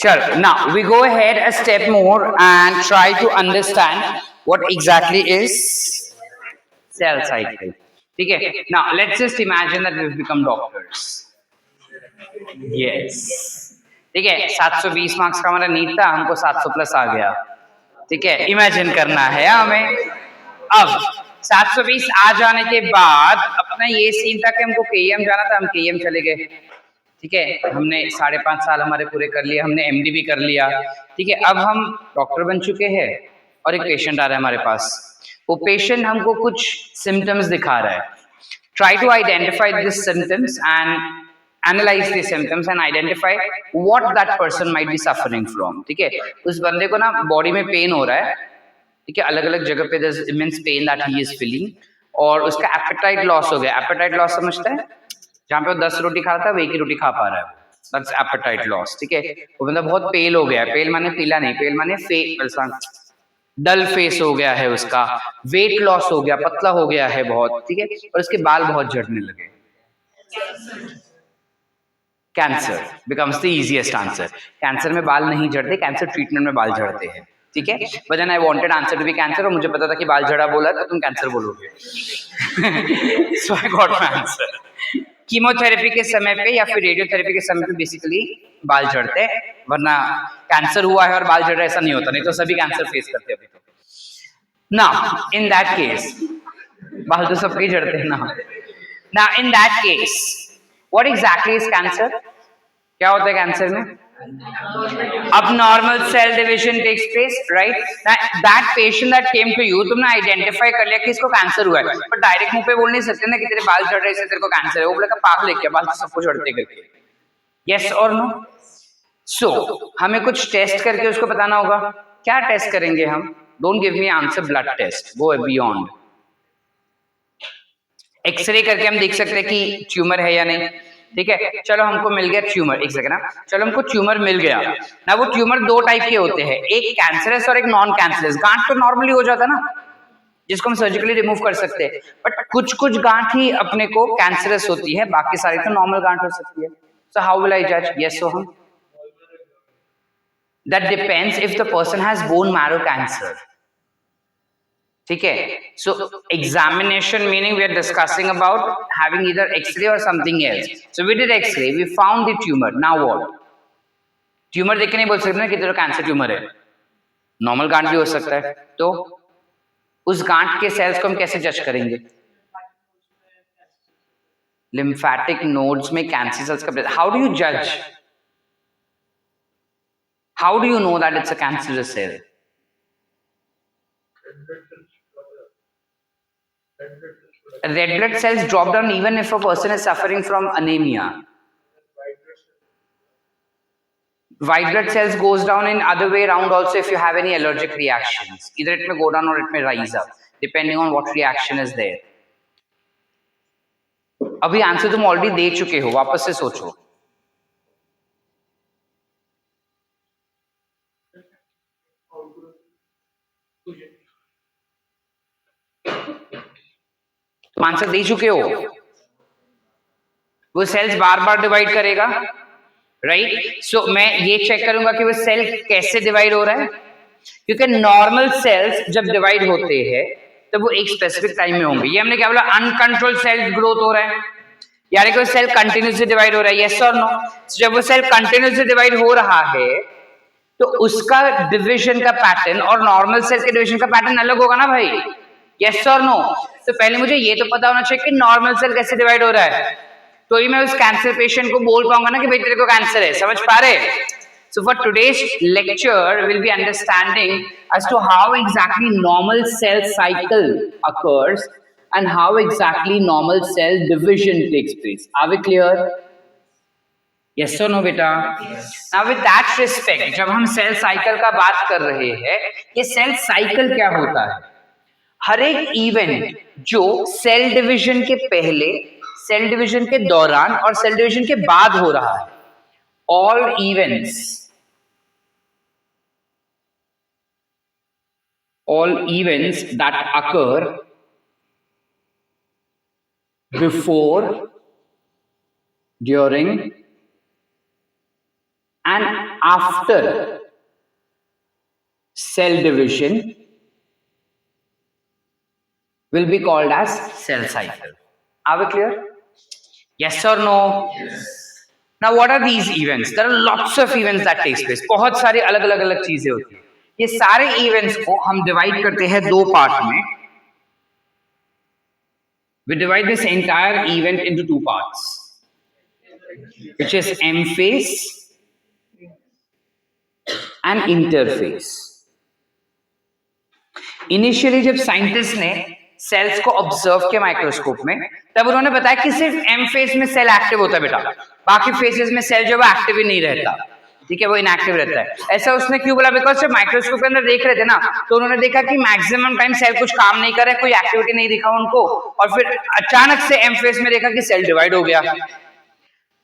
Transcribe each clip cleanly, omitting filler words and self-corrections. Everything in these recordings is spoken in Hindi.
Sure. Now we go ahead a step more and try to understand what exactly is cell cycle. Okay. Now let's just imagine that we've become doctors. Yes. ठीक है, 720 मार्क्स का हमारा नीट था, हमको 700 प्लस आ गया. ठीक है, इमेजिन करना है हमें. अब 720 आ जाने के बाद अपना ये सीन था कि हमको केएम जाना था, हम केएम चले गए. ठीक है, हमने 5.5 साल हमारे पूरे कर लिए, हमने एमडी भी कर लिया. ठीक है, अब हम डॉक्टर बन चुके हैं और एक पेशेंट आ रहा है हमारे पास. वो पेशेंट हमको कुछ सिम्टम्स दिखा रहा है. Try to identify these symptoms and analyze the symptoms and identify what that person might be suffering from. ठीक है, उस बंदे को ना बॉडी में पेन हो रहा है. ठीक है, अलग अलग जगह पे there's immense pain that he is feeling, और उसका एपेटाइट लॉस हो गया. एपेटाइट लॉस समझता है, जहाँ पे वो 10 रोटी खा रहा था, वो एक ही रोटी खा पा रहा है. That's appetite loss. ठीक है, वो बंदा बहुत पेल हो गया. पेल माने पीला नहीं, पेल माने डल फेस हो गया है उसका. वेट लॉस हो गया, पतला हो गया है बहुत. ठीक है, और उसके बाल बहुत झड़ने लगे. Cancer becomes the easiest answer. Cancer में बाल नहीं झड़ते, कैंसर ट्रीटमेंट में बाल झड़ते हैं. ठीक है, but then I wanted answer to be cancer, और मुझे पता था कि बाल झड़ा बोला तो तुम कैंसर बोलोगे. So I got my answer. Chemotherapy के समय पे या फिर रेडियोथेरेपी के समय पे बेसिकली बाल झड़ते हैं, वरना कैंसर हुआ है और बाल झड़ रहा है ऐसा नहीं होता. नहीं तो सभी कैंसर फेस करते हैं अभी तो. ना इन दैट केस बाल तो सबके झड़ते हैं ना. ना in that case what exactly is cancer? क्या होता है कैंसर में? abnormal cell division takes place, right? That patient that came to you, तुमने आइडेंटिफाई कर लिया कि इसको कैंसर हुआ है, पर डायरेक्ट मुंह पे बोल नहीं सकते ना कि तेरे बाल झड़ रहे हैं, तेरे को कैंसर है. वो बोलेगा पागल है क्या, बाल तो सबको झड़ते करके. यस और नो? सो हमें कुछ टेस्ट करके उसको बताना होगा. क्या टेस्ट करेंगे हम? Don't give me answer blood test, go beyond. X-ray करके हम देख सकते हैं कि ट्यूमर है या नहीं. ठीक है, चलो हमको मिल गया ट्यूमर. एक सेकंड ना, चलो हमको ट्यूमर मिल गया ना. वो ट्यूमर दो टाइप के होते हैं, एक कैंसरस और एक नॉन कैंसरस. गांठ तो नॉर्मली हो जाता ना, जिसको हम सर्जिकली रिमूव कर सकते हैं, बट कुछ कुछ गांठ ही अपने को कैंसरस होती है, बाकी सारी तो नॉर्मल गांठ हो सकती है. सो हाउ विल आई जज यस और no? That depends if the person has bone marrow cancer. ठीक है, so examination meaning we are discussing about having either x-ray और something else. So we did x-ray, we found the tumour. Now what? Tumour देख के नहीं बोल सकते ना कि तेरा कैंसर ट्यूमर है, नॉर्मल गांठ भी हो सकता है. तो उस गांठ के सेल्स को हम कैसे जज करेंगे? लिम्फेटिक नोड्स में कैंसर सेल्स का. हाउ डू यू जज? How do you know that it's a cancerous cell? Red blood cells drop down even if a person is suffering from anemia. White blood cells goes down in other way around also if you have any allergic reactions. Either it may go down or it may rise up depending on what reaction is there. अभी आंसर तुम ऑलरेडी दे चुके हो, वापस से सोचो. तुम आंसर दे चुके हो. वो सेल्स बार बार डिवाइड करेगा, राइट? सो मैं ये चेक करूंगा कि वो सेल कैसे डिवाइड हो रहा है, क्योंकि नॉर्मल सेल्स जब डिवाइड होते हैं तो वो एक स्पेसिफिक टाइम में होंगे. ये हमने क्या बोला? अनकंट्रोल्ड सेल ग्रोथ हो रहा है, यानी कि वो सेल कंटिन्यूसली डिवाइड हो रहा है. यस और नो? जब वो सेल कंटिन्यूसली डिवाइड हो रहा है तो उसका डिविजन का पैटर्न और नॉर्मल सेल के डिविजन का पैटर्न अलग होगा ना भाई. यस और नो? तो पहले मुझे ये तो पता होना चाहिए कि नॉर्मल सेल कैसे डिवाइड हो रहा है, तो ही मैं उस कैंसर पेशेंट को बोल पाऊंगा ना कि भाई तेरे को कैंसर है. समझ पा रहे? So for today's lecture, we'll be understanding as to how exactly normal cell cycle occurs and how exactly normal cell division takes place. Are we clear? Yes or no, बेटा? Now with that respect, जब हम सेल साइकिल का बात कर रहे हैं, ये सेल साइकिल क्या होता है? हर एक इवेंट जो सेल डिवीजन के पहले, सेल डिवीजन के दौरान और सेल डिवीजन के बाद हो रहा है, all events that occur before, during and after cell division will be called as cell cycle. Are we clear? Yes or no? Yes. Now what are these events? There are lots of events that takes place. बहुत सारी अलग अलग चीजें होती है. ये सारे events को हम divide करते हैं दो पार्ट में. We divide this entire event into two parts, which is M phase and interphase. Initially जब साइंटिस्ट ने सेल्स को ऑब्जर्व किया माइक्रोस्कोप में, तब उन्होंने बताया कि सिर्फ एम फेज में सेल एक्टिव होता है बेटा, बाकी फेजेस में सेल जो है एक्टिव ही नहीं रहता. ठीक है, वो इनएक्टिव रहता है. ऐसा उसने क्यों बोला? बिकॉज जब माइक्रोस्कोप के अंदर देख रहे थे ना, तो उन्होंने देखा कि मैक्सिमम टाइम सेल कुछ काम नहीं कर रहा है, कोई एक्टिविटी नहीं दिखा उनको, और फिर अचानक से एम फेज में देखा कि सेल डिवाइड हो गया.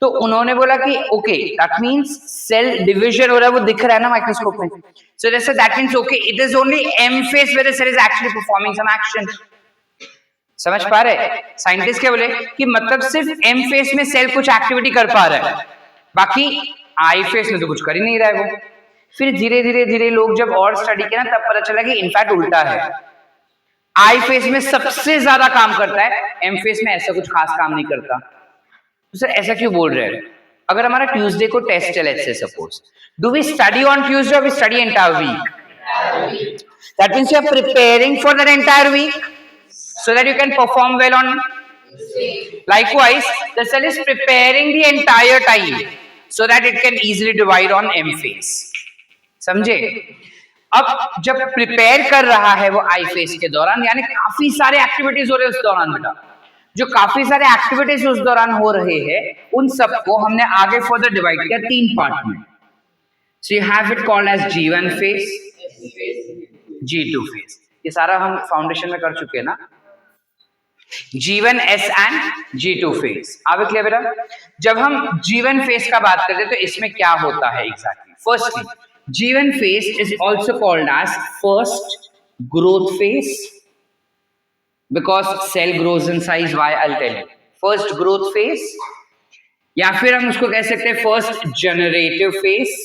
तो उन्होंने बोला कि okay, that means cell division हो रहा है, वो दिख रहा है ना माइक्रोस्कोप में. सो जैसे that means okay, it is only M phase where the cell is actually performing some action. समझ पा रहे? साइंटिस्ट क्या बोले कि मतलब सिर्फ एम फेज में सेल कुछ एक्टिविटी कर पा रहा है, बाकी आई फेज में तो कुछ कर ही नहीं रहा है वो. फिर धीरे धीरे लोग जब और स्टडी किया ना, तब पता चला कि इनफैक्ट उल्टा है. आई फेज में सबसे ज्यादा काम करता है, एम फेज में ऐसा कुछ खास काम नहीं करता. तो सर ऐसा क्यों बोल रहे हैं? अगर हमारा ट्यूसडे को टेस्ट है, let's say suppose, do we study on Tuesday और we study entire week? That means you are preparing for the entire week so that you can perform well on. Likewise, the cell is preparing the entire time so that it can easily divide on M phase. समझे? अब जब प्रिपेयर कर रहा है वो आई फेज के दौरान, यानी काफी सारे एक्टिविटीज हो रहे हैं उस दौरान बेटा. जो काफी सारे एक्टिविटीज उस दौरान हो रहे हैं, उन सबको हमने आगे फर्दर डिवाइड किया तीन पार्ट में. So you have it called as G1 phase, G2 phase. ये सारा हम फाउंडेशन में कर चुके हैं ना. G1, S and G2 phase. आप क्लियर बेटा? जब हम G1 phase का बात करते हैं तो इसमें क्या होता है exactly? Firstly, G1 phase is also called as first growth phase because cell grows in size. Why? I'll tell you. First growth phase, या फिर हम उसको कह सकते हैं first generative phase,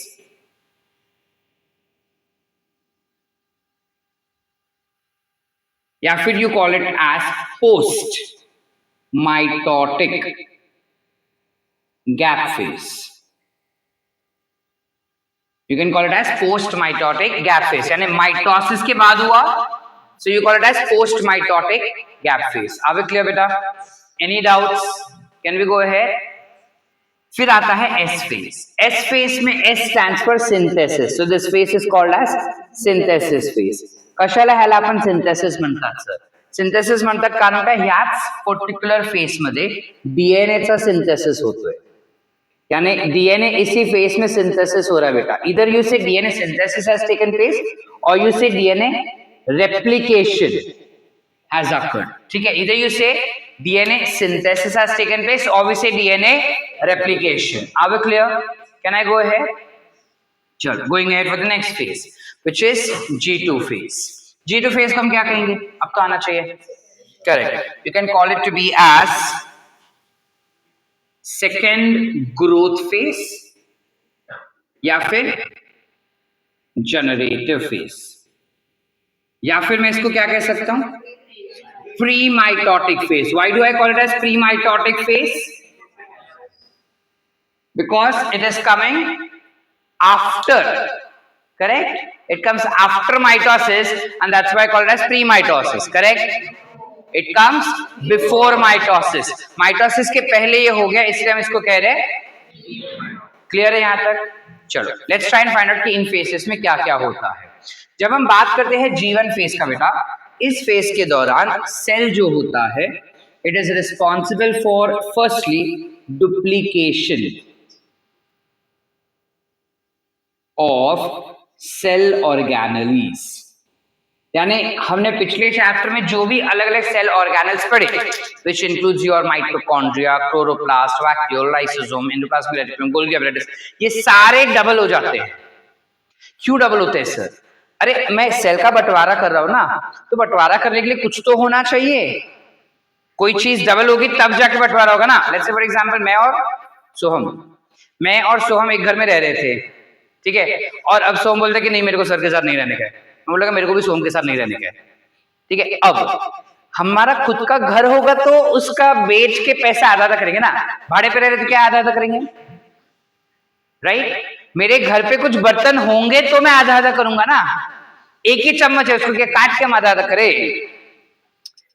या फिर you call it as post mitotic gap phase. You can call it as post mitotic gap phase, यानी माइटोसिस के बाद हुआ, so you call it as post mitotic gap phase. Are we clear बेटा? Any doubts? Can we go ahead? फिर आता है एस फेज. एस फेज में S stands for synthesis, so this phase is called as synthesis phase. कशाला ह्याला आपण सिंथेसिस म्हणतात सर? सिंथेसिस म्हणतात कारण काय, ह्याच पर्टिक्युलर फेज मध्ये डीएनए चा सिंथेसिस होतोय, यानी डीएनए इसी फेज में सिंथेसिस हो रहा है बेटा. इधर you say DNA synthesis has taken place और you say DNA replication has occurred. ठीक है, इधर you say DNA synthesis has taken place और we say DNA replication. Are we clear? Can I go ahead? चलो, going ahead for the next phase which is G2 phase. G2 phase को हम क्या कहेंगे? अब तो आना चाहिए. Correct. You can call it to be as second growth phase या फिर generative phase, या फिर मैं इसको क्या कह सकता हूं? Pre-mitotic phase. Why do I call it as pre-mitotic phase? Because it is coming after. Correct? It comes after mitosis and that's why I call it as pre-mitosis. Correct? It comes before mitosis. Mitosis के पहले ये हो गया, इसलिए हम इसको कह रहे हैं. क्लियर है यहाँ तक? चलो, let's try and find out कि इन फेसेस में क्या क्या होता है. जब हम बात करते हैं G1 फेज का बेटा, इस फेज के दौरान सेल जो होता है, it is responsible for firstly duplication of cell organelles. यानी हमने पिछले चैप्टर में जो भी अलग अलग सेल ऑर्गेनेल्स पढ़े, which includes your mitochondria, chloroplast, vacuole, lysosome, endoplasmic reticulum, Golgi apparatus, ये सारे डबल हो जाते हैं. क्यों डबल होते हैं सर? अरे मैं सेल का बंटवारा कर रहा हूं ना, तो बंटवारा करने के लिए कुछ तो होना चाहिए. कोई चीज डबल होगी तब जाके बंटवारा होगा ना. लेट्स से फॉर एग्जांपल मैं और सोहम, मैं और सोहम एक घर में रह रहे थे, ठीक है, और अब सोहम बोलता है कि नहीं मेरे को सर के साथ नहीं रहने का है, मैं बोला मेरे को भी सोहम के साथ नहीं रहने का है, ठीक है। अब हमारा खुद का घर होगा तो उसका बेच के पैसा आधा आधा करेंगे ना, भाड़े पे रह रहे तो क्या आधा आधा करेंगे, राइट। मेरे घर पे कुछ बर्तन होंगे तो मैं आधा आधा करूंगा ना, एक ही चम्मच है उसको क्या काट के हम आधा आधा करें,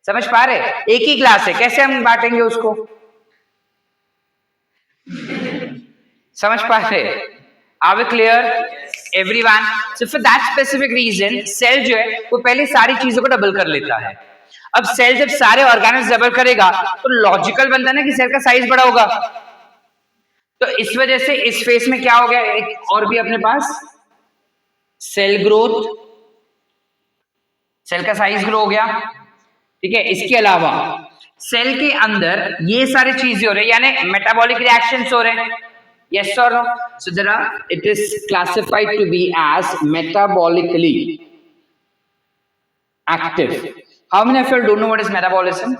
समझ पा रहे, एक ही ग्लास है कैसे हम बांटेंगे उसको, समझ पा रहे, are we clear everyone. So for that specific reason cell जो है वो पहले सारी चीजों को डबल कर लेता है। अब सेल जब सारे ऑर्गेनिल्स डबल करेगा तो लॉजिकल बनता है ना कि सेल का साइज बड़ा होगा, तो इस वजह से इस फेस में क्या हो गया, एक और भी अपने पास सेल ग्रोथ, सेल का साइज ग्रो हो गया, ठीक है। इसके अलावा सेल के अंदर ये सारी चीजें हो रही है यानी मेटाबॉलिक रिएक्शंस हो रहे हैं, yes or no, so there are, it is classified to be as metabolically active. How many of you don't know what is metabolism?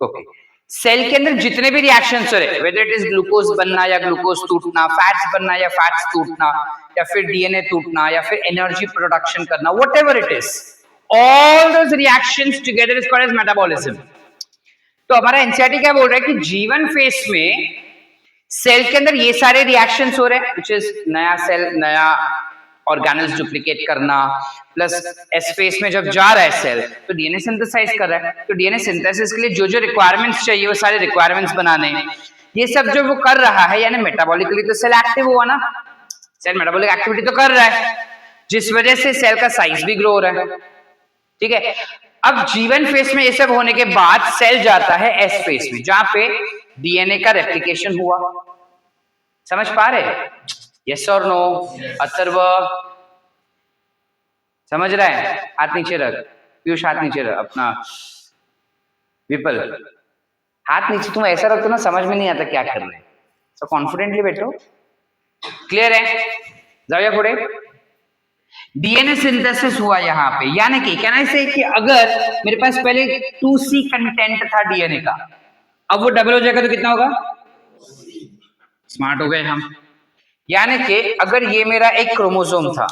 Okay, cell के अंदर जितने भी रिएक्शंस हो रहे हैं, whether it is ग्लूकोज बनना या ग्लूकोज टूटना, फैट्स बनना या फैट्स टूटना, या फिर डीएनए टूटना, या फिर एनर्जी प्रोडक्शन करना, whatever it is, all those reactions together is called as metabolism. तो हमारा एनसीईआरटी क्या बोल रहा है कि जीवन फेस में सेल के अंदर ये सारे रिएक्शंस हो रहे हैं, which is नया सेल नया ऑर्गेनल्स डुप्लीकेट करना, प्लस एस फेस में जब जा रहा है सेल तो डीएनए सिंथेसाइज कर रहा है, तो डीएनए सिंथेसिस के लिए जो जो रिक्वायरमेंट्स चाहिए वो सारे रिक्वायरमेंट्स बनाने, ये सब जो वो कर रहा है यानी मेटाबॉलिकली तो सेल एक्टिव हुआ ना, सेल मेटाबॉलिक एक्टिविटी तो कर रहा है, जिस वजह से सेल का साइज भी ग्रो हो रहा है, ठीक है। अब जीवन फेस में ये सब होने के बाद सेल जाता है एस फेस में जहां पे डीएनए का रेप्लिकेशन हुआ, समझ पा रहे, यस और नो, अथर्व समझ रहा है, हाथ नीचे रख, पीयूष हाथ नीचे रख अपना, विपल हाथ नीचे, तुम ऐसा रखते ना समझ में नहीं आता क्या कर रहे हैं, सो कॉन्फिडेंटली बैठो, क्लियर है, जाओ पुढे। डीएनए सिंथेसिस हुआ यहाँ पे, यानी कि कहना इसे कि अगर मेरे पास पहले 2C कंटेंट था डीएनए का, अब वो डबल हो जाएगा तो कितना होगा, स्मार्ट हो गए हम, यानी कि अगर ये मेरा एक क्रोमोसोम था,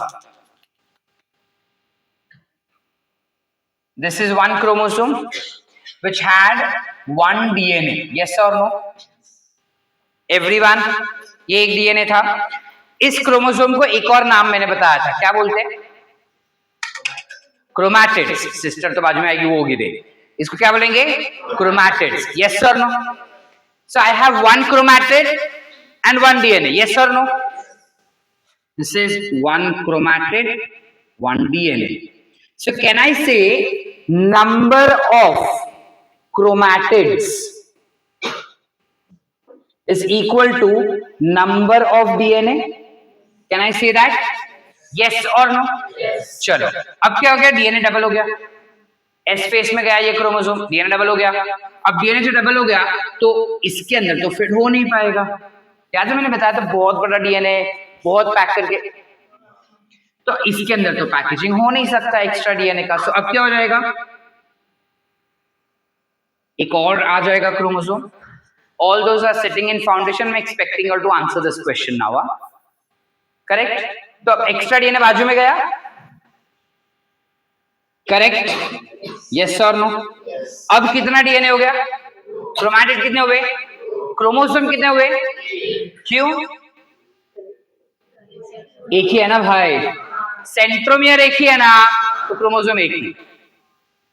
this is one chromosome which had one DNA, yes or no, everyone, ये एक डीएनए था, इस क्रोमोसोम को एक और नाम मैंने बताया था, क्या बोलते हैं, क्रोमैटिड्स, सिस्टर तो बाजू में आएगी वो होगी दे, इसको क्या बोलेंगे, chromatids, yes or no, so I have one chromatid and one DNA, yes or no, this is one chromatid, one DNA, so can I say number of chromatids is equal to number of DNA, can I say that, yes or no, yes. चलो अब क्या हो गया, डीएनए डबल हो गया, एस फेस में गया ये क्रोमोसोम, डीएनए डबल हो गया, अब डीएनए जो डबल हो गया तो इसके अंदर तो फिट हो नहीं पाएगा, याद है मैंने बताया था बहुत बड़ा डीएनए बहुत पैक करके, तो इसके अंदर तो पैकेजिंग हो नहीं सकता एक्स्ट्रा डीएनए का, तो अब क्या हो जाएगा, एक और आ जाएगा chromosome, all those are sitting in foundation, में expecting to answer this question now, correct, तो अब एक्स्ट्रा डीएनए बाजू में गया, करेक्ट, यस और नो, अब कितना डीएनए हो गया, क्रोमैटिड कितने हुए, क्रोमोसोम कितने हुए, क्यों, एक ही है ना भाई, सेंट्रोमियर एक ही है ना, तो क्रोमोसोम एक ही,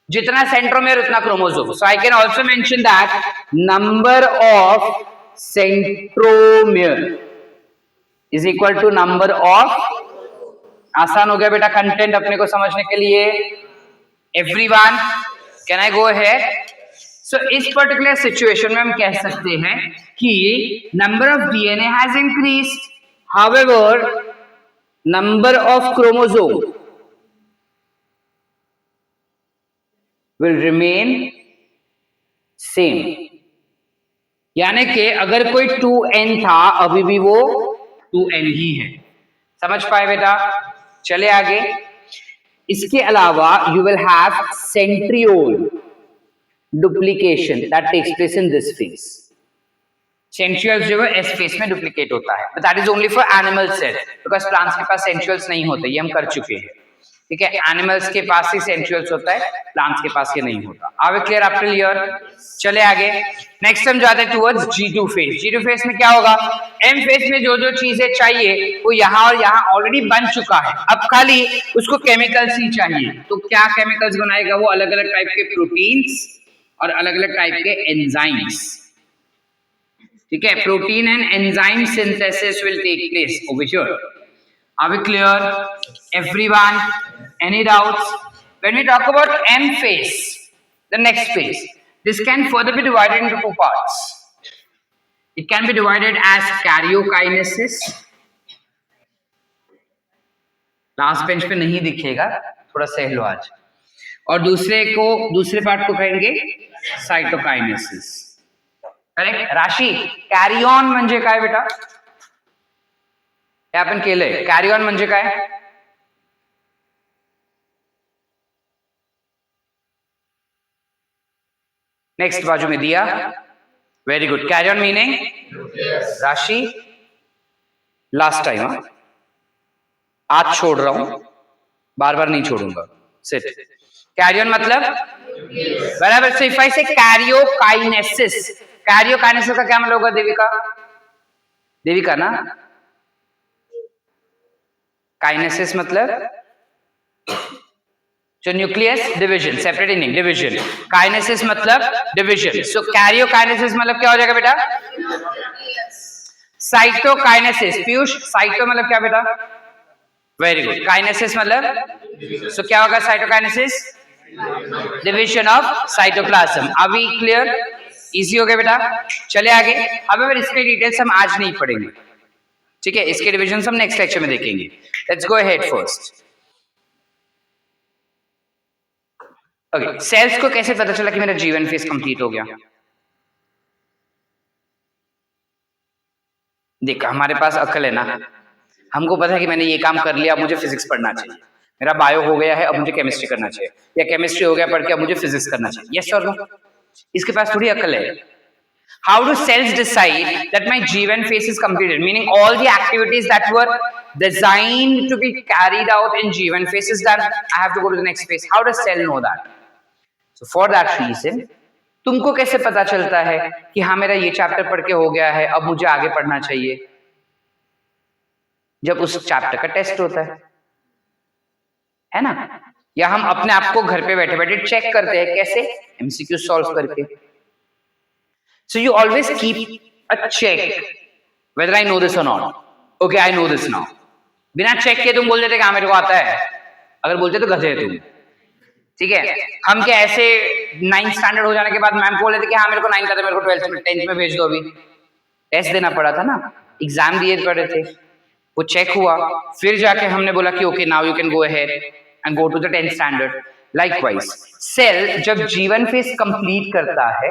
जितना सेंट्रोमियर उतना chromosome, so I can also mention that number of centromere is equal to number of, आसान हो गया बेटा कंटेंट अपने को समझने के लिए, everyone can I go ahead, so इस पर्टिकुलर सिचुएशन में हम कह सकते हैं कि number of DNA has increased, however number of chromosome will remain same, यानी कि अगर कोई 2n था अभी भी वो 2n ही है, समझ पाए बेटा, चले आगे। इसके अलावा you will have centriole duplication that takes place in this phase, centrioles जो है एस फेस में डुप्लीकेट होता है, but that is only for animal cell, because plants के पास सेंट्रियोल्स नहीं होते, ये हम कर चुके हैं। ठीक है, एनिमल्स के पास ही सेंट्रियोल्स होता है, प्लांट्स के पास ये नहीं होता। Are we clear after year? चले आगे, नेक्स्ट हम जाते हैं towards G2 phase. G2 phase में क्या होगा? M फेज में जो जो चीजें चाहिए वो यहाँ और यहाँ ऑलरेडी बन चुका है, अब खाली उसको केमिकल्स ही चाहिए। तो क्या केमिकल्स बनाएगा वो? अलग अलग टाइप के प्रोटीन्स और अलग अलग टाइप के एंजाइम्स। ठीक है, protein and enzyme synthesis will take place over here. Are we clear? Everyone? Any doubts? When we talk about M phase, the next phase, this can further be divided into two parts. It can be divided as karyokinesis. Last bench पे नहीं दिखेगा, थोड़ा सह लो आज। और दूसरे पार्ट को कहेंगे साइटोकाइनेसिस। करेक्ट? राशि, कॅरियॉन म्हणजे काय बेटा? हे आपण केलंय। कॅरियॉन म्हणजे काय? नेक्स्ट बाजू में दिया, वेरी गुड। कैरियन मीनिंग राशि, लास्ट टाइम, आज छोड़ रहा हूं, बार बार नहीं छोड़ूंगा। सिट। कैरियन मतलब बराबर। सो इफ आई से कैरियोकाइनेसिस, कैरियोकाइनेसिस का क्या मतलब होगा देविका? देविका ना, काइनेसिस मतलब जो nucleus division, separating division. Kinesis मतलब डिवीजन। सो कैरियोकाइनेसिस मतलब क्या हो जाएगा बेटा? साइटोकाइनेसिस। पीयूष, साइटो मतलब क्या बेटा? Very good. काइनेसिस मतलब, सो क्या होगा cytokinesis? Division of cytoplasm. Are we clear? Easy हो गया बेटा। चले आगे। अब इसके डिटेल्स हम आज नहीं पढ़ेंगे, ठीक है, इसके डिविजन हम नेक्स्ट लेक्चर में देखेंगे। Let's go ahead first. Okay, cells को कैसे पता चला कि मेरा जीवन फेज कंप्लीट हो गया? देख, हमारे पास अक्ल है ना, हमको पता है कि मैंने ये काम कर लिया, अब मुझे फिजिक्स पढ़ना चाहिए। मेरा बायो हो गया है, अब मुझे केमिस्ट्री करना चाहिए, या केमिस्ट्री हो गया पढ़ के अब मुझे फिजिक्स करना चाहिए। यस और नो? इसके पास थोड़ी अक्ल है। How do cells decide that my G1 phase is completed? Meaning all the activities that were designed to be carried out in G1 phase is done. I have to go to the next phase. How does cell know that? So for that reason, तुमको कैसे पता चलता है कि हाँ मेरा ये चैप्टर पढ़ के हो गया है, अब मुझे आगे पढ़ना चाहिए? जब उस चैप्टर का टेस्ट होता है ना, या हम अपने आप को घर पे बैठे बैठे चेक करते हैं। कैसे? MCQ सॉल्व करके। So you always keep a check whether I know this or not. Okay, I know this now. बिना चेक के तुम बोल देते कि हाँ मेरे को आता है, अगर बोलते तो गधे तुम। ठीक है, हम क्या ऐसे 9th स्टैंडर्ड हो जाने के बाद मैम बोल देते कि हाँ मेरे को 9th आता है, मेरे को 12th में 10th में भेज दो। अभी टेस्ट देना पड़ा था ना, एग्जाम दिए पड़े थे, वो चेक हुआ, फिर जाके हमने बोला कि okay now you can go ahead and go to the 10th standard. Likewise cell जब जीवन फेज कंप्लीट करता है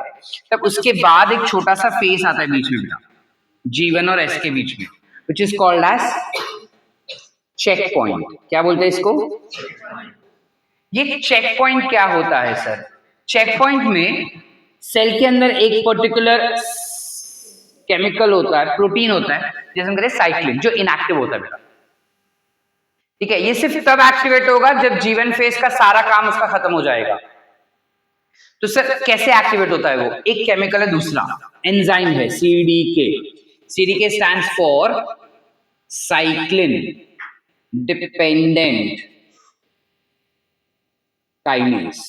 तब उसके बाद एक छोटा सा फेज आता है बीच में बेटा, G1 और S के बीच में, which is called as checkpoint. क्या बोलते हैं इसको? ये चेक पॉइंट क्या होता है सर? चेक पॉइंट में सेल के अंदर एक पर्टिकुलर केमिकल होता है, प्रोटीन होता है, जैसे हम करें साइक्लिन, जो इनएक्टिव होता है बेटा। ठीक है, ये सिर्फ तब एक्टिवेट होगा जब जीवन फेज का सारा काम उसका खत्म हो जाएगा। तो सर कैसे एक्टिवेट होता है वो? एक केमिकल है, दूसरा एंजाइम है CDK। CDK stands for cyclin dependent kinase.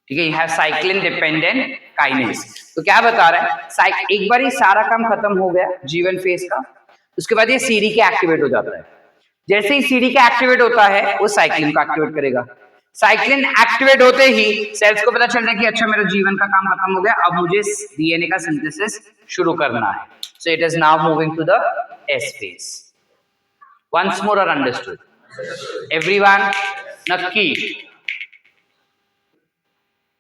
ठीक है, यह है साइक्लिन डिपेंडेंट काइनेज। तो क्या बता रहा है? एक बार ही सारा काम खत्म हो गया जीवन फेज का, उसके बाद ये CDK एक्टिवेट हो जाता है। जैसे ही CDK एक्टिवेट होता है वो साइक्लिन को एक्टिवेट करेगा। साइक्लिन एक्टिवेट होते ही सेल्स को पता चलता है कि अच्छा मेरा जीवन का काम खत्म हो गया, अब मुझे DNA का सिंथेसिस शुरू करना है। So it is now moving to the S phase. Once more are understood everyone? नक्की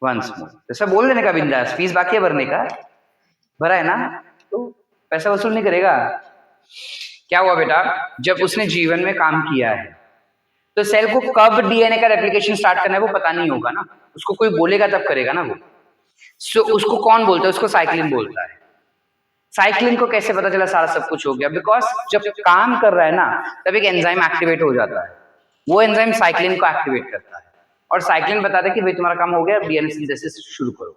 वंस मोर। जैसा बोल देने का बिंदास, फीस बाकी है भरने का, भरा है ना तो पैसा वसूल नहीं करेगा। क्या हुआ बेटा? जब उसने जीवन में काम किया है तो सेल को कब DNA का रेप्लिकेशन स्टार्ट करना है वो पता नहीं होगा ना, उसको कोई बोलेगा तब करेगा ना वो। सो उसको कौन बोलता है? उसको साइक्लिन बोलता है। साइक्लिन को कैसे पता चला सारा सब कुछ हो गया? बिकॉज जब काम कर रहा है ना तब एक एंजाइम एक्टिवेट हो जाता है, वो एंजाइम साइक्लिन को एक्टिवेट करता है और साइक्लिन बताता है कि भाई तुम्हारा काम हो गया, डीएनए सिंथेसिस शुरू करो।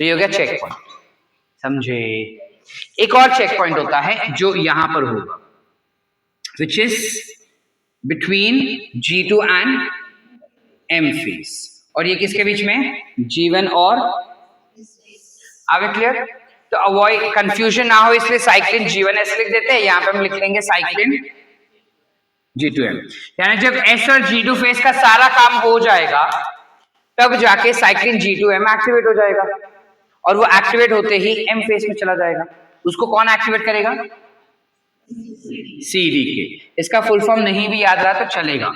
तो ये हो गया चेक पॉइंट, समझे? एक और चेक पॉइंट होता है जो यहां पर होगा, which is between G2 and M phase, और ये किसके बीच में? G1 और आगे क्लियर? तो अवॉइड कंफ्यूजन ना हो इसलिए साइक्लिन G1S लिख देते हैं, यहां पे हम लिख लेंगे साइक्लिन G2M। यानी जब S और G2 फेज का सारा काम हो जाएगा तब जाके साइक्लिन G2M एक्टिवेट हो जाएगा और वो एक्टिवेट होते ही M फेज में चला जाएगा। उसको कौन एक्टिवेट करेगा? CDK। इसका फुल फॉर्म नहीं भी याद रहा तो चलेगा,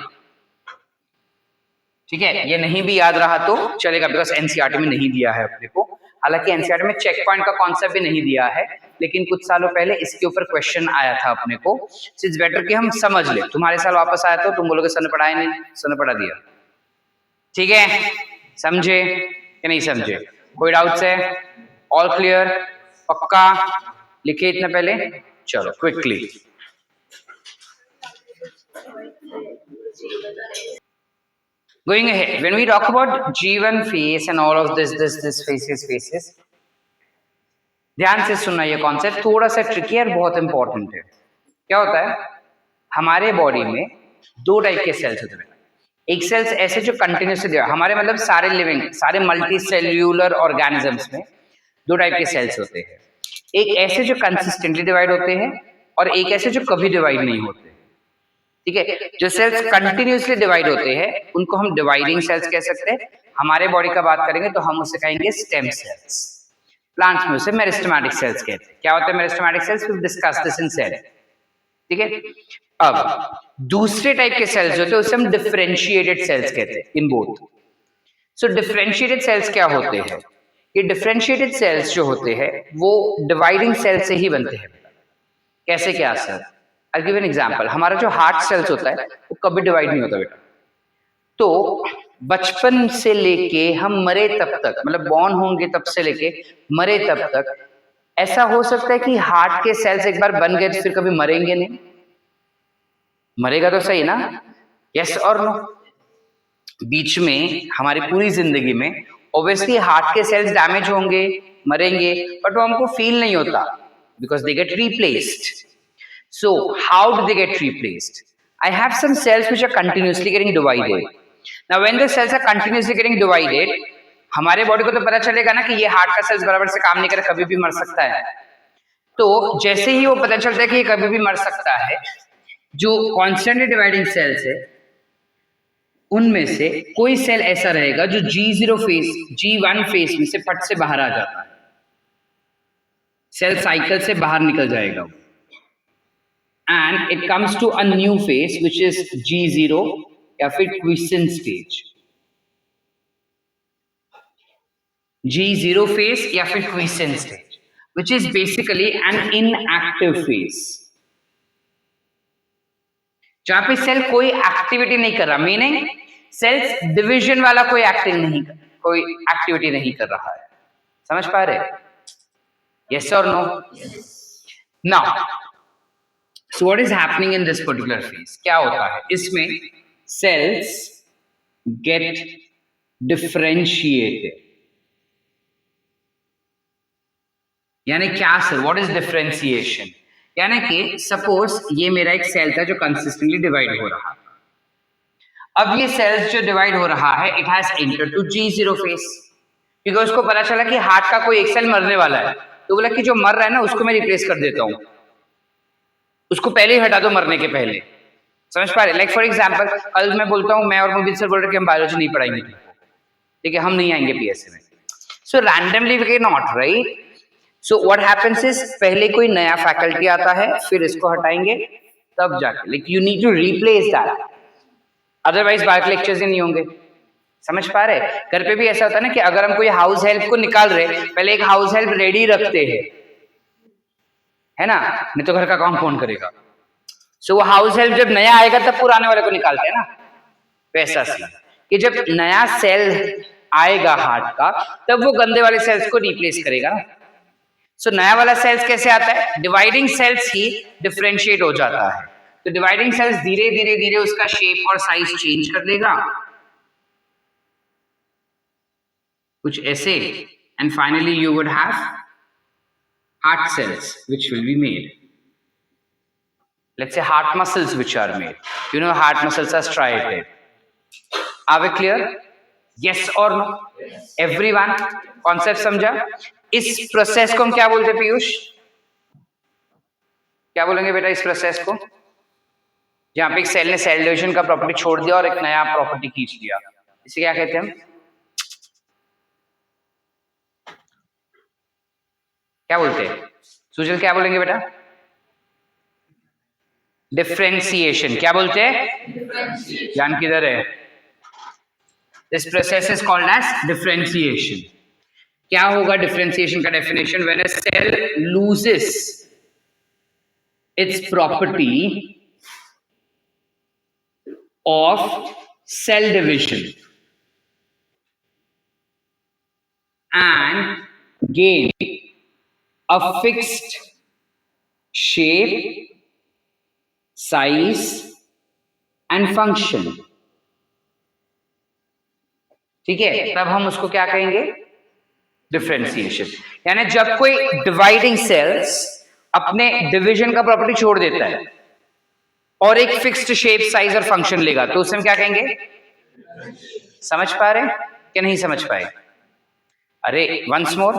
ठीक है? ये नहीं भी याद रहा तो चलेगा बिकॉज एनसीईआरटी में नहीं दिया है अपने को। हालांकि एनसीईआरटी में चेक पॉइंट का कॉन्सेप्ट भी नहीं दिया है, लेकिन कुछ सालों पहले इसके ऊपर क्वेश्चन आया था अपने को। इट्स बेटर कि हम समझ ले। तुम्हारे साल वापस आया तो तुम बोलोगे सर ने पढ़ाया नहीं, सर ने पढ़ा दिया, ठीक है? समझे कि नहीं समझे? कोई डाउट्स है? All clear? पक्का? लिखे इतना पहले, चलो quickly. Going ahead, when we talk about G1 phase and all of this phases, ध्यान से सुनना, ये कॉन्सेप्ट थोड़ा सा ट्रिकी और बहुत इंपॉर्टेंट है। क्या होता है? हमारे बॉडी में दो टाइप के सेल्स होते हैं। एक सेल्स ऐसे जो कंटिन्यूसली, हमारे मतलब सारे लिविंग, सारे मल्टी सेल्यूलर ऑर्गेनिजम्स में दो टाइप के सेल्स होते हैं। एक ऐसे जो कंसिस्टेंटली डिवाइड होते हैं और एक ऐसे जो कभी डिवाइड नहीं होते, ठीक है? जो सेल्स कंटिन्यूसली डिवाइड होते हैं उनको हम डिवाइडिंग सेल्स कह सकते हैं। हमारे बॉडी का बात करेंगे तो हम उसे कहेंगे स्टेम सेल्स। प्लांट्स में उसे मेरिस्टेमेटिक सेल्स कहते हैं। क्या होता है meristematic cells? We discuss this in cell, ठीक है? अब दूसरे टाइप के सेल्स होते हैं उसे हम डिफरेंशिएटेड सेल्स कहते हैं, in both. So differentiated sales क्या होते हैं? ये डिफरेंशिएटेड सेल्स जो होते हैं वो डिवाइडिंग सेल से ही बनते हैं। कैसे क्या sir? I'll give an example। हमारा जो हार्ट सेल्स होता है वो कभी डिवाइड नहीं होता बेटा। तो बचपन से लेके हम मरे तब तक, मतलब बॉर्न होंगे तब से लेके मरे तब तक, ऐसा हो सकता है कि हार्ट के सेल्स एक बार बन गए तो फिर कभी मरेंगे नहीं? मरेगा तो सही ना? यस और नो? बीच में हमारी पूरी जिंदगी में ऑब्वियसली हार्ट के सेल्स डैमेज होंगे, मरेंगे, बट वो हमको फील नहीं होता because they get replaced. So how do they get replaced? I have some cells which are continuously getting divided. Now when the cells are continuously getting divided, हमारे बॉडी को तो पता चलेगा ना कि ये हार्ट का सेल्स बराबर से काम नहीं करे, कभी भी मर सकता है। तो जैसे ही वो पता चलता है कि ये कभी भी मर सकता है, जो कॉन्स्टेंटली डिवाइडिंग सेल्स है उनमें से कोई सेल ऐसा रहेगा जो G0 फेज, G1 फेज में से फट से बाहर आ जाता है, सेल साइकिल से बाहर निकल जाएगा and it comes to a new phase which is G0 या फिर quiescent stage। G0 phase या फिर quiescent stage which is basically an inactive phase, जहां पे सेल कोई एक्टिविटी नहीं कर रहा, मीनिंग सेल्स डिवीजन वाला कोई कोई एक्टिविटी नहीं कर रहा है। समझ पा रहे? यस और no? Now So what is happening in this particular phase? क्या होता है इसमें? Cells get differentiated। यानी क्या सर? What is differentiation? यानी कि सपोज ये मेरा एक सेल था जो कंसिस्टेंटली डिवाइड हो रहा है। अब ये सेल्स जो डिवाइड हो रहा है it has entered to G0 phase, क्योंकि उसको पता चला कि हार्ट का कोई एक सेल मरने वाला है, तो बोला कि जो मर रहा है ना उसको मैं रिप्लेस कर देता हूं, उसको पहले ही हटा दो मरने के पहले। समझ पा रहे? लाइक फॉर एग्जांपल कल मैं बोलता हूं, मैं और मुबीन सर बोल रहे कि हम बायोलॉजी नहीं पढ़ाएंगे, ठीक है, हम नहीं आएंगे पीएससी में। So randomly we can not, right? So what happens is पहले कोई नया फैकल्टी आता है, फिर इसको हटाएंगे, तब जाके like you need to replace that, otherwise bio lectures ही नहीं होंगे। समझ पा रहे? घर पे भी ऐसा होता है ना कि अगर हम कोई हाउस हेल्प को निकाल रहे, पहले एक हाउस हेल्प रेडी रखते हैं, है ना? नहीं तो घर का काम कौन करेगा? सो वो हाउस हेल्प जब नया आएगा तब पुराने वाले को निकालते हैं ना। वैसा सी कि जब नया सेल आएगा हार्ट का, तब वो गंदे वाले सेल्स को रिप्लेस करेगा। सो नया वाला सेल्स कैसे आता है? डिवाइडिंग सेल्स ही डिफरेंशिएट हो जाता है। तो डिवाइडिंग सेल्स धीरे धीरे धीरे उसका शेप और साइज चेंज कर देगा, कुछ ऐसे, and finally you would have heart cells which will be made. Let's say heart muscles which are made. You know heart muscles are striated. Are we clear? Yes or no? Yes. Everyone concept समझा? इस प्रोसेस को हम क्या बोलते हैं पीयूष? क्या बोलेंगे बेटा इस प्रोसेस को? जहां पे एक सेल ने सेल डिवीजन का प्रॉपर्टी छोड़ दिया और एक नया प्रॉपर्टी खींच लिया, इसे क्या कहते हैं हम? क्या बोलते हैं? सुजल क्या बोलेंगे बेटा? डिफरेंशिएशन। क्या बोलते हैं? ध्यान किधर है? This process is called as differentiation. क्या होगा डिफरेंशिएशन का definition? When a cell loses its property of cell division and gain a fixed shape, size and function. ठीक है, तब हम उसको क्या कहेंगे? डिफरेंशिएशन। यानी जब कोई डिवाइडिंग सेल्स अपने डिवीजन का प्रॉपर्टी छोड़ देता है और एक फिक्स्ड शेप, साइज और फंक्शन लेगा, तो उसे हम क्या कहेंगे? समझ पा रहे कि नहीं समझ पाए? अरे वंस मोर,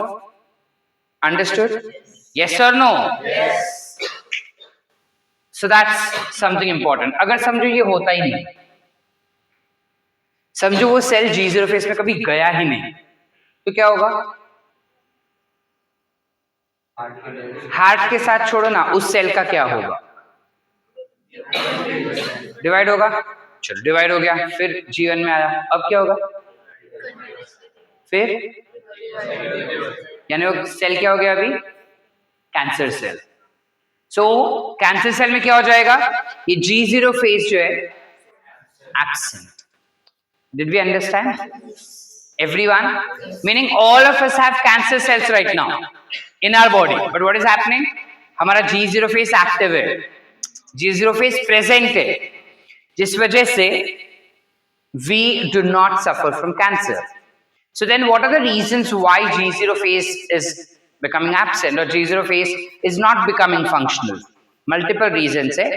अंडरस्टूड? यस और no? So that's something important. अगर समझो ये होता ही नहीं, समझो वो सेल G0 फेज में कभी गया ही नहीं, तो क्या होगा? हार्ट के साथ छोड़ो ना, उस सेल का क्या होगा? डिवाइड होगा। चलो डिवाइड हो गया, फिर G1 में आया, अब क्या होगा? फिर यानी वो सेल क्या हो गया अभी? Cancer cell. So cancer cell में क्या हो जाएगा? ये G0 फेज जो है absent. Did we understand? Everyone? Meaning all of us have cancer cells right now in our body. But what is happening? हमारा G0 phase active है, G0 phase present है, जिस वजह से we do not suffer from cancer. So then what are the reasons why G0 phase is becoming absent or G0 phase is not becoming functional? Multiple reasons है,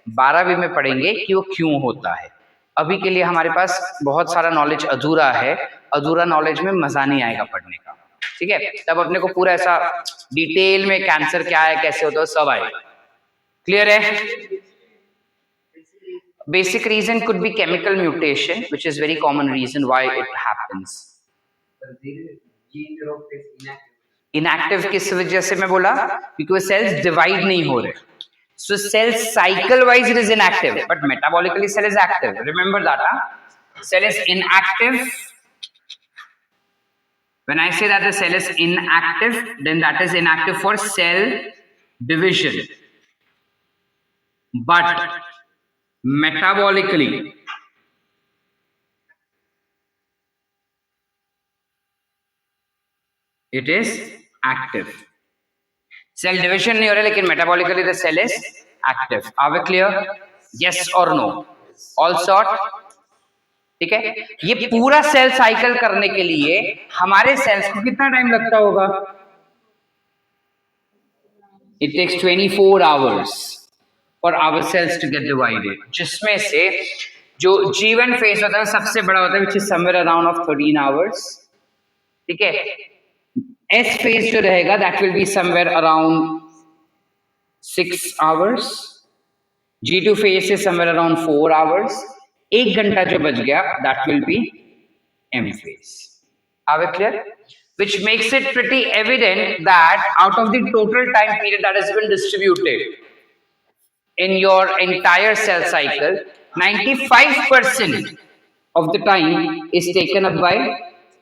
12वीं में पढ़ेंगे कि वो क्यों होता है। अभी के लिए हमारे पास बहुत सारा नॉलेज अधूरा है, अधूरा नॉलेज में मजा नहीं आएगा पढ़ने का, ठीक है? तब अपने को पूरा ऐसा डिटेल में कैंसर क्या है, कैसे होता है, सब आएगा। क्लियर है? Basic reason could be chemical mutation, which is very common reason why it happens. Inactive किस वजह से मैं बोला? क्योंकि सेल्स डिवाइड नहीं हो रहे। So cell cycle wise it is inactive, but metabolically cell is active. Remember that, huh? Cell is inactive. When I say that the cell is inactive, then that is inactive for cell division. But metabolically it is active. Cell division नहीं हो रहा, लेकिन metabolically the cell is active. Are we clear? Yes और नो? All sort? ठीक है। ये पूरा सेल साइकिल करने के लिए हमारे सेल्स को कितना टाइम लगता होगा? It takes 24 hours for our cells to get divided, जिसमें से जो G1 फेज होता है सबसे बड़ा होता है, which is somewhere around of 13 hours. ठीक है। S फेज जो रहेगा that will be somewhere around 6 hours. G2 phase is somewhere around 4 hours. 1 घंटा जो बच गया that will be M phase. Are we clear? Which makes it pretty evident that out of the total time period that has been distributed in your entire cell cycle, 95% of the time is taken up by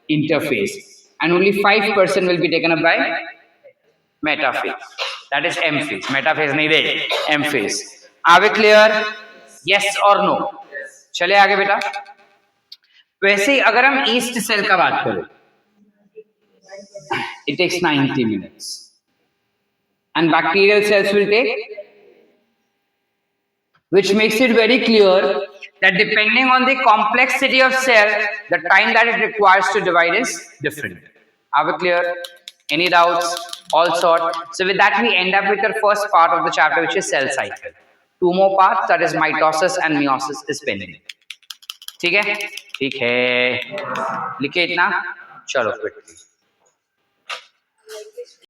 interphase and only 5% will be taken up by metaphase. That is M phase. Metaphase नहीं दे, M phase. Are we clear? Yes or no? चले आगे बेटा। वैसे ही अगर हम ईस्ट सेल का बात करें, it takes 90 minutes and bacterial cells will take, which makes it very clear that depending on the complexity of cell, the time that it requires to divide is different. Are we clear? Any doubts? All sort. So with that we end up with the first part of the chapter, which is cell cycle. Two more parts, that is mitosis and meiosis is pending. ठीक है, ठीक है, लिखे इतना, चलो quickly.